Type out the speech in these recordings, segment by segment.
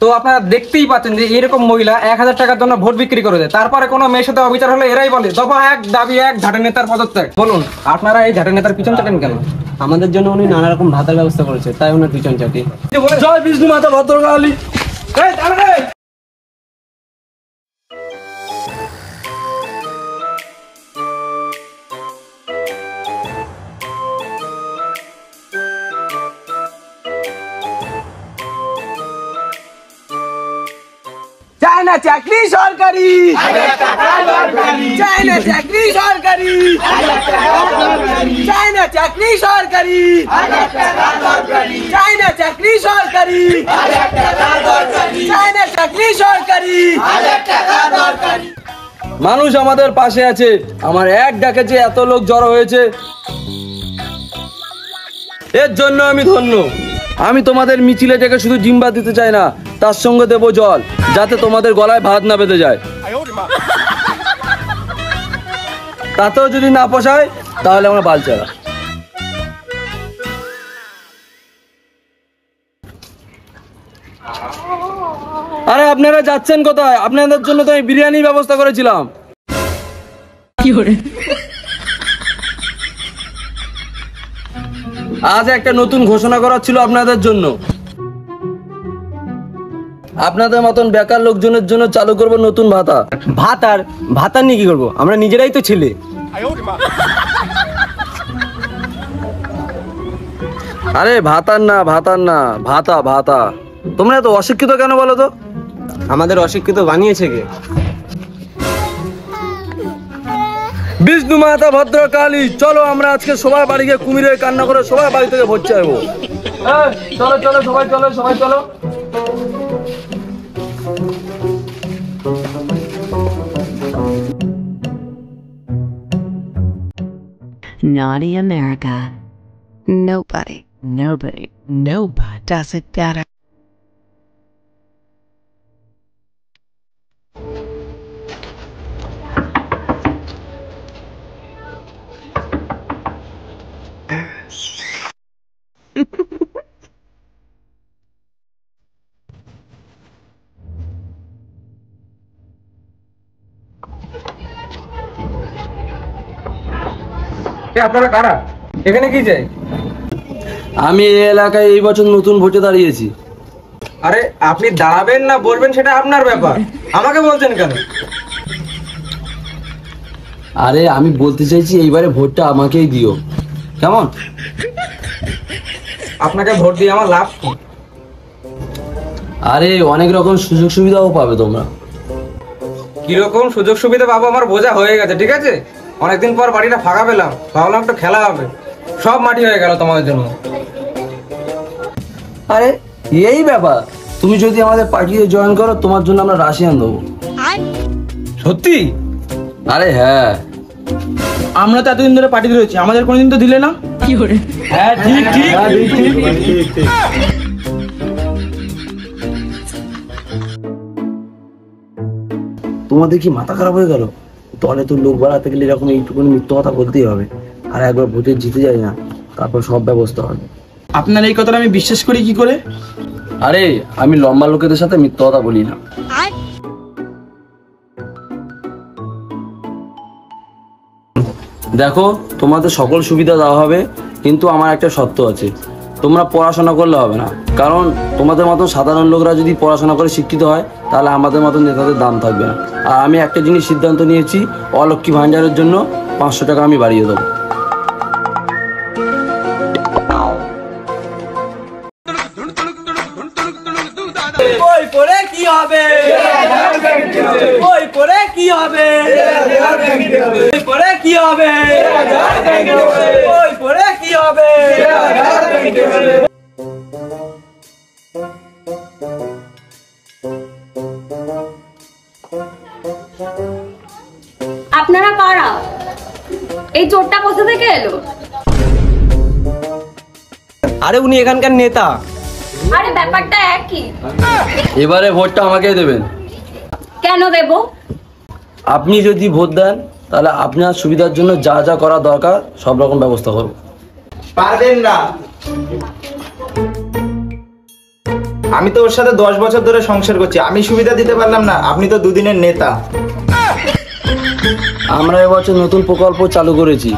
তো আপনারা দেখতেই পাচ্ছেন যে এরকম মহিলা 1000 টাকার জন্য ভোট বিক্রি করে দেয়, তারপরে কোনো মেয়ের সাথে অবিচার হলে এরাই বলে দফা 1 দাবি 1 ঝাঁটা নেতার পদত্যাগ। বলুন আপনারা এই ঝাঁটা নেতার পিছন চাটেন কেন? আমাদের জন্য উনি নানা রকম ভাতার ব্যবস্থা করেছে, তাই ওনার পিছন চাটি। জয় বিষ্ণু মাতা ভদ্রকালী। চায় না চাকরি সরকারি, চায় না চাকরি সরকারি, চায় না চাকরি সরকারি, চায় না চাকরি সরকারি, চায় না চাকরি সরকারি। মানুষ আমাদের পাশে আছে, আমার এক ডাকে যে এত লোক জড়ো হয়েছে এর জন্য আমি ধন্য। আমি তোমাদের মিছিলে ডেকে শুধু জিম্বা দিতে চাই না, তার সঙ্গে দেবো জল, যাতে তোমাদের গলায় ভাত না বেঁধে যায়। তাতেও যদি না পোষায় তাহলে আমরা বালচারা। আরে আপনারা যাচ্ছেন কোথায়? আপনাদের জন্য তো আমি বিরিয়ানির ব্যবস্থা করেছিলাম। আজ একটা নতুন ঘোষণা করা ছিল আপনাদের জন্য। আপনাদের মতন বেকার লোকজনের জন্য চালু করব নতুন ভাতা। ভাতার নিয়ে কি করবো? আমরা নিজেরাই তো ছেলে। আরে ভাতার না ভাতা ভাতা। তোমরা এত অশিক্ষিত কেন বলো তো? আমাদের অশিক্ষিত বানিয়েছে কে? বিষ্ণু মাতা ভদ্রকালী, চলো আমরা আজকে সবার বাড়ি গিয়ে কুমিরের কান্না করে সবার বাড়ি থেকে ভোট চাইবো। চলো চলো সবাই চলো, সবাই চলো। Naughty America. Nobody does it better. আপনারা কারা? এখানে কি চাই? আমি এই এলাকায় এই বছর নতুন ভোটে দাঁড়িয়েছি। আরে আপনি দাঁড়াবেন না বলবেন সেটা আপনার ব্যাপার, আমাকে বলছেন কেন? আরে আমি বলতে চাইছি এইবারে ভোটটা আমাকেই দিও, কেমন? আপনাকে ভোট দিয়ে আমার লাভ কি? আরে অনেক রকম সুযোগ সুবিধাও পাবে তোমরা। কিরকম সুযোগ সুবিধা পাবো আমার বোঝা হয়ে গেছে, ঠিক আছে? অনেকদিন পর বাড়িটা ফাঁকা পেলাম, ভাবলাম একটু খেলা হবে, সব মাটি হয়ে গেল তোমাদের জন্য। আরে এই ব্যাপার, তুমি যদি আমাদের পার্টিতে জয়েন করো তোমার জন্য আমরা রাশিয়ান দেবো। সত্যি? আরে হ্যাঁ, আমরা তো এতদিন ধরে পার্টিতে রয়েছি, আমাদের কোনোদিন তো দিলে না। হ্যাঁ ঠিক ঠিক। তোমাদের কি মাথা খারাপ হয়ে গেল? দলে তো লোক বাড়াতে গেলে এরকম এইটুকুনি মিথ্যা কথা বলতেই হবে, আর একবার ভোটে জিতে যায় না তারপর সব ব্যবস্থা হবে। আপনার এই কথাটা আমি বিশ্বাস করি কি করে? আরে আমি লম্বা লোকেদের সাথে মিথ্যা কথা বলি না। দেখো তোমাদের সকল সুবিধা দেওয়া হবে, কিন্তু আমার একটা শর্ত আছে, তোমরা পড়াশোনা করলে হবে না, কারণ তোমাদের মতো সাধারণ লোকরা যদি পড়াশোনা করে শিক্ষিত হয় তাহলে আমাদের মতো নেতাদের দাম থাকবে না। আর আমি একটা জিনিস সিদ্ধান্ত নিয়েছি, অলক্ষ্মী ভাণ্ডারের জন্য 500 টাকা আমি বাড়িয়ে দেবো। বই পড়ে কি হবে? বই পড়ে কি হবে? বই পড়ে কি হবে? বই পড়ে কি হবে? আপনারা কারা? এই চোরটা কোথা থেকে এলো? আরে উনি এখানকার নেতা। আরে ব্যাপারটা একই। এবারে ভোটটা আমাকেই দেবেন। কেন দেব? আপনি যদি ভোট দেন তাহলে আপনার সুবিধার জন্য যা যা করা দরকার সব রকম ব্যবস্থা করব। পারবেন না। আমি তো ওর সাথে 10 বছর ধরে সংসার করছি, আমি সুবিধা দিতে পারলাম না? আপনি তো দুদিনের নেতা। আমরা এবছর নতুন প্রকল্প চালু করেছি,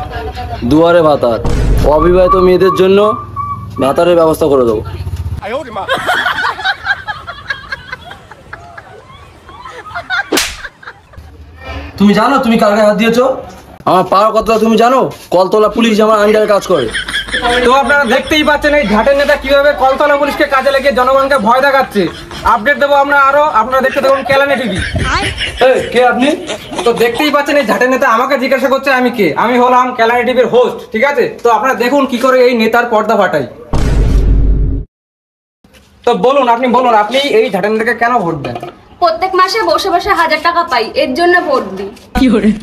দুয়ারে ভাতার। অবিবাহিত মেয়েদের জন্য ভাতারের ব্যবস্থা করে দেবো। তুমি জানো তুমি কার গায়ে হাত দিয়েছো? আমার পাওয়ার কথা তুমি জানো? কলতলা পুলিশ আমার আন্ডারে কাজ করে। তো আপনারা দেখতেই পাচ্ছেন এই ঘাটের নেতা কিভাবে কলতলা পুলিশকে কাজে লাগিয়ে জনগণকে ভয় দেখাচ্ছে। আপডেট দেবো আমরা আরো, আপনারা দেখতে থাকুন কেলানি টিভি। কে আপনি? তো দেখতেই পাচ্ছেন এই ঘাটের নেতা আমাকে জিজ্ঞাসা করছে আমি কে। আমি হলাম কেলানি টিভির হোস্ট, ঠিক আছে? তো আপনারা দেখুন কি করে এই নেতার পর্দা ফাটাই। তো বলুন, আপনি বলুন, আপনি এই ঘাটের নেতাকে কেন ভোট দেন? প্রত্যেক মাসে বসে বসে 1000 টাকা পাই, এর জন্য ভোট দিই।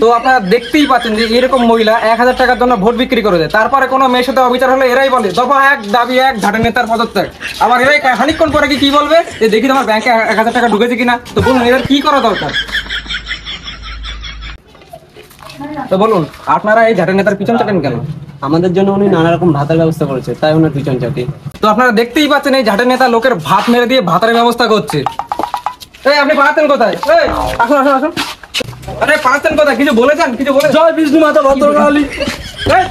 তো আপনারা দেখতেই পাচ্ছেন যে এরকম মহিলা 1000 টাকার জন্য ভোট বিক্রি করে দেয়। তারপরে কোনো মেয়ের সাথে অবিচার হলে এরাই বলে দফা এক দাবি এক ঘাটের নেতার পদত্যাগ। আবার এরাই খানিকক্ষণ পরে কি বলবে যে দেখি তোমার ব্যাংকে 1000 টাকা ঢুকেছে কিনা। তো বলুন এদের কি করা দরকার? তো বলুন আপনারা এই ঘাটের নেতার পিছন চাটেন কেন? আমাদের জন্য উনি নানা রকম ভাতার ব্যবস্থা করেছে, তাই ওনার পিছন চাটি। তো আপনারা দেখতেই পাচ্ছেন এই ঝাটের নেতা লোকের ভাত মেরে দিয়ে ভাতারের ব্যবস্থা করছে। এই আপনি পাঠাতেন কোথায়? এই আসুন আসুন আসুন। আরে পাঠাতেন কোথায়? কিছু বলেছেন? কিছু বলে? জয় বিষ্ণু মাতা ভদ্রকালী। এই